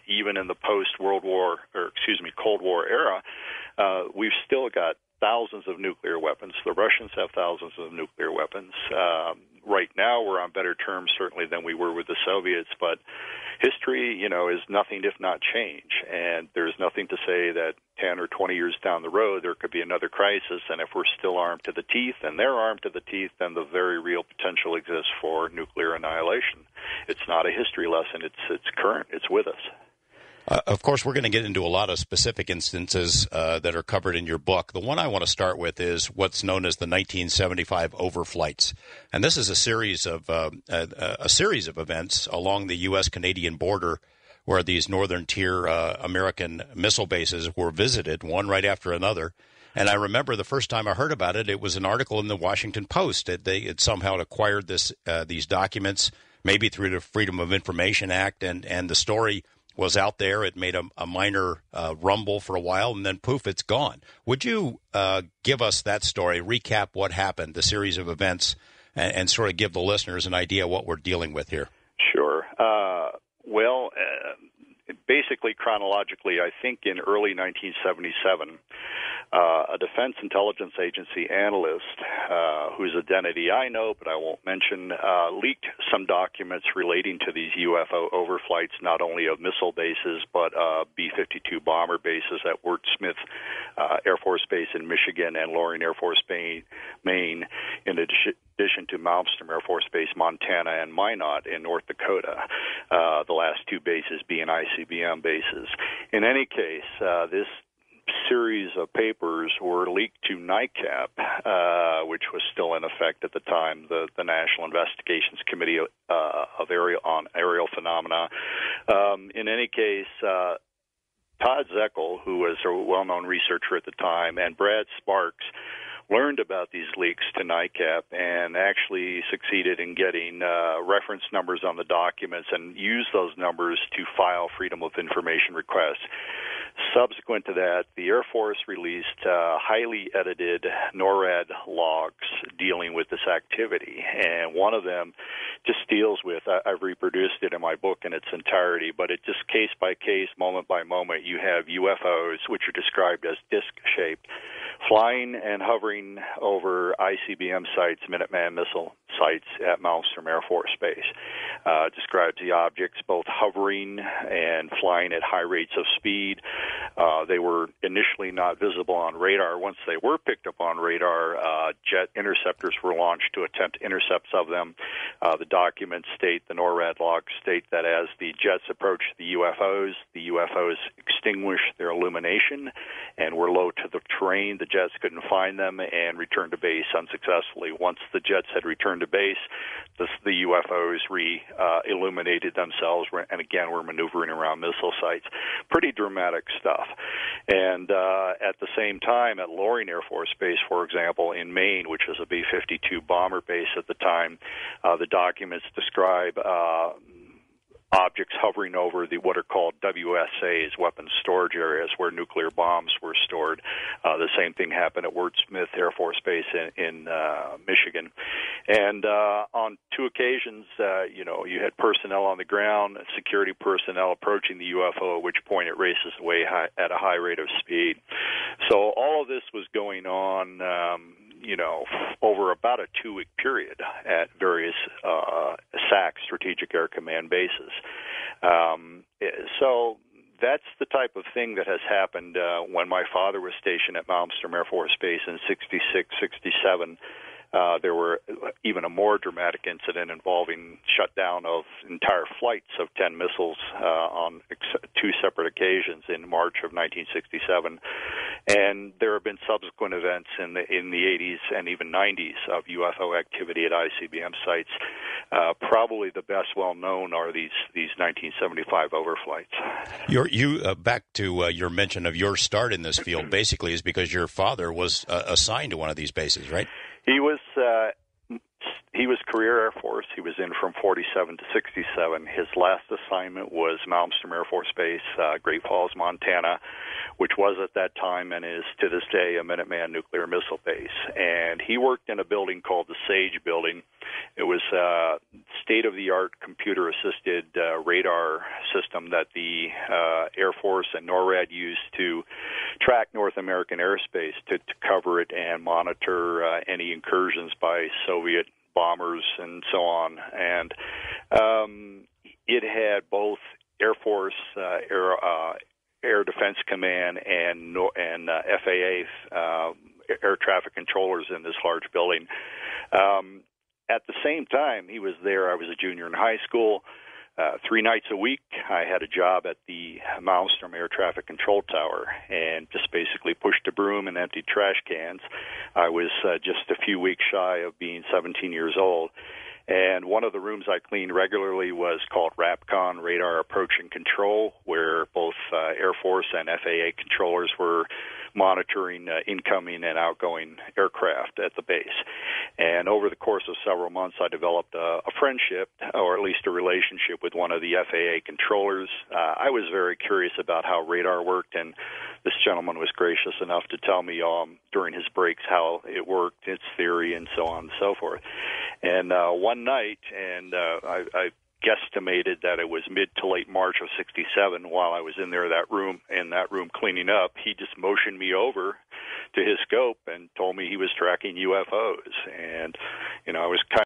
even in the Cold War era, we've still got thousands of nuclear weapons. The Russians have thousands of nuclear weapons. Right now, we're on better terms, certainly, than we were with the Soviets, but history, is nothing if not change, and there's nothing to say that 10 or 20 years down the road there could be another crisis, and if we're still armed to the teeth and they're armed to the teeth, then the very real potential exists for nuclear annihilation. It's not a history lesson. It's current. It's with us. Of course, we're going to get into a lot of specific instances that are covered in your book. The one I want to start with is what's known as the 1975 overflights, and this is a series of events along the U.S.-Canadian border where these northern tier American missile bases were visited, one right after another. And I remember the first time I heard about it, it was an article in the Washington Post. They had somehow acquired these documents, maybe through the Freedom of Information Act, and the story was out there. It made a minor rumble for a while, and then poof, it's gone. Would you give us that story, recap what happened, the series of events, and sort of give the listeners an idea what we're dealing with here? Sure. Basically, chronologically, I think in early 1977, a Defense Intelligence Agency analyst, whose identity I know but I won't mention, leaked some documents relating to these UFO overflights, not only of missile bases, but B-52 bomber bases at Wirt Smith Air Force Base in Michigan and Loring Air Force Base, Maine, in addition to Malmstrom Air Force Base, Montana, and Minot in North Dakota, the last two bases being ICBM bases. In any case, this series of papers were leaked to NICAP, which was still in effect at the time, the National Investigations Committee of Aerial Phenomena. In any case, Todd Zeckel, who was a well-known researcher at the time, and Brad Sparks learned about these leaks to NICAP and actually succeeded in getting reference numbers on the documents and used those numbers to file Freedom of Information requests. Subsequent to that, the Air Force released highly edited NORAD logs dealing with this activity, and one of them just deals with, I've reproduced it in my book in its entirety, but it just case by case, moment by moment, you have UFOs, which are described as disc-shaped, flying and hovering over ICBM sites, Minuteman missile sites at Malmstrom Air Force Base. Describes the objects both hovering and flying at high rates of speed. They were initially not visible on radar. Once they were picked up on radar, jet interceptors were launched to attempt intercepts of them. The documents state, the NORAD logs state that as the jets approached the UFOs extinguished their illumination and were low to the terrain. The jets couldn't find them and returned to base unsuccessfully. Once the jets had returned to base, the UFOs illuminated themselves and again were maneuvering around missile sites. Pretty dramatic stuff. And at the same time, at Loring Air Force Base, for example, in Maine, which was a B-52 bomber base at the time, the documents describe objects hovering over what are called WSAs, weapons storage areas, where nuclear bombs were stored. The same thing happened at Wirt Smith Air Force Base in Michigan. And on two occasions, you had personnel on the ground, security personnel approaching the UFO, at which point it races away at a high rate of speed. So all of this was going on over about a 2-week period at various SAC, Strategic Air Command bases. So that's the type of thing that has happened when my father was stationed at Malmstrom Air Force Base in 66, 67. There were even a more dramatic incident involving shutdown of entire flights of 10 missiles on two separate occasions in March of 1967. And there have been subsequent events in the 80s and even 90s of UFO activity at ICBM sites. Probably the best well-known are these 1975 overflights. Back to your mention of your start in this field, basically is because your father was assigned to one of these bases, right? He was career Air Force. He was in from 47 to 67. His last assignment was Malmstrom Air Force Base, Great Falls, Montana, which was at that time and is to this day a Minuteman nuclear missile base. And he worked in a building called the SAGE building. It was a state-of-the-art computer-assisted radar system that the Air Force and NORAD used to track North American airspace to cover it and monitor any incursions by Soviet bombers and so on. And it had both Air Force, Air Defense Command, and FAA air traffic controllers in this large building. At the same time he was there, I was a junior in high school. 3 nights a week, I had a job at the Malmstrom Air Traffic Control Tower and just basically pushed a broom and emptied trash cans. I was just a few weeks shy of being 17 years old. And one of the rooms I cleaned regularly was called RAPCON, Radar Approach and Control, where both Air Force and FAA controllers were monitoring incoming and outgoing aircraft at the base. And over the course of several months, I developed a friendship, or at least a relationship, with one of the FAA controllers. I was very curious about how radar worked, and this gentleman was gracious enough to tell me during his breaks how it worked, its theory, and so on and so forth. And one night, and I guesstimated that it was mid to late March of 67 while I was in that room cleaning up, he just motioned me over to his scope and told me he was tracking UFOs. And, I was kind